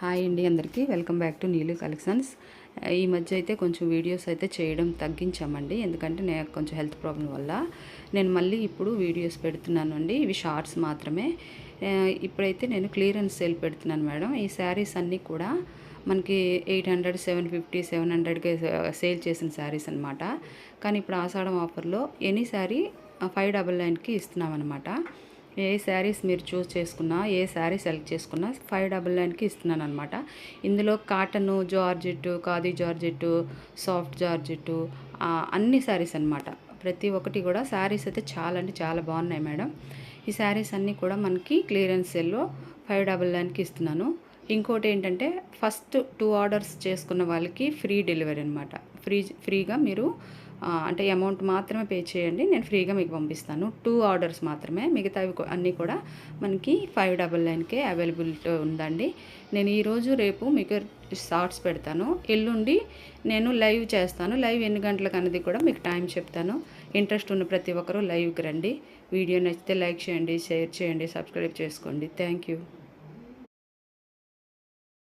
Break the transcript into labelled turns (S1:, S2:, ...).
S1: Hi అండి అందరికీ welcome back to Neelu collections. ఈ మధ్య అయితే కొంచెం వీడియోస్ అయితే చేయడం తగ్గించామండి, ఎందుకంటే నేను కొంచెం హెల్త్ ప్రాబ్లం వల్ల నేను మళ్ళీ ఇప్పుడు వీడియోస్ పెడుతున్నాను అండి. ఇవి షార్ట్స్ మాత్రమే. ఇప్పుడైతే నేను క్లియరెన్స్ సేల్ పెడుతున్నాను మేడం. ఈ శారీస్ అన్నీ కూడా మనకి 800, 750, 700కి సేల్ చేసిన శారీస్ అనమాట. కానీ ఇప్పుడు ఆషాఢం ఆఫర్లో ఎనీ శారీ 599కి ఇస్తున్నాం అనమాట. ఏ శారీస్ మీరు చూస్ చేసుకున్నా, ఏ శారీ సెలెక్ట్ చేసుకున్నా 599కి ఇస్తున్నాను అనమాట. ఇందులో cotton, georgette, khadi georgette, soft georgette, అన్ని శారీస్ అనమాట. ప్రతి ఒక్కటి కూడా శారీస్ అయితే చాలా అంటే చాలా బాగున్నాయి మేడం. ఈ శారీస్ అన్నీ కూడా మనకి క్లియరెన్స్ సేల్లో 599కి ఇస్తున్నాను. ఇంకోటి ఏంటంటే ఫస్ట్ 2 ఆర్డర్స్ చేసుకున్న వాళ్ళకి ఫ్రీ డెలివరీ అనమాట. ఫ్రీగా మీరు అంటే అమౌంట్ మాత్రమే పే చేయండి, నేను ఫ్రీగా మీకు పంపిస్తాను. 2 ఆర్డర్స్ మాత్రమే, మిగతావి అన్నీ కూడా మనకి 599కే అవైలబిలిటీ ఉందండి. నేను ఈరోజు రేపు మీకు షార్ట్స్ పెడతాను, ఎల్లుండి నేను లైవ్ చేస్తాను. లైవ్ ఎన్ని గంటలకు అన్నది కూడా మీకు టైం చెప్తాను. ఇంట్రెస్ట్ ఉన్న ప్రతి ఒక్కరూ లైవ్కి రండి. వీడియో నచ్చితే లైక్ చేయండి, షేర్ చేయండి, సబ్స్క్రైబ్ చేసుకోండి. Thank you.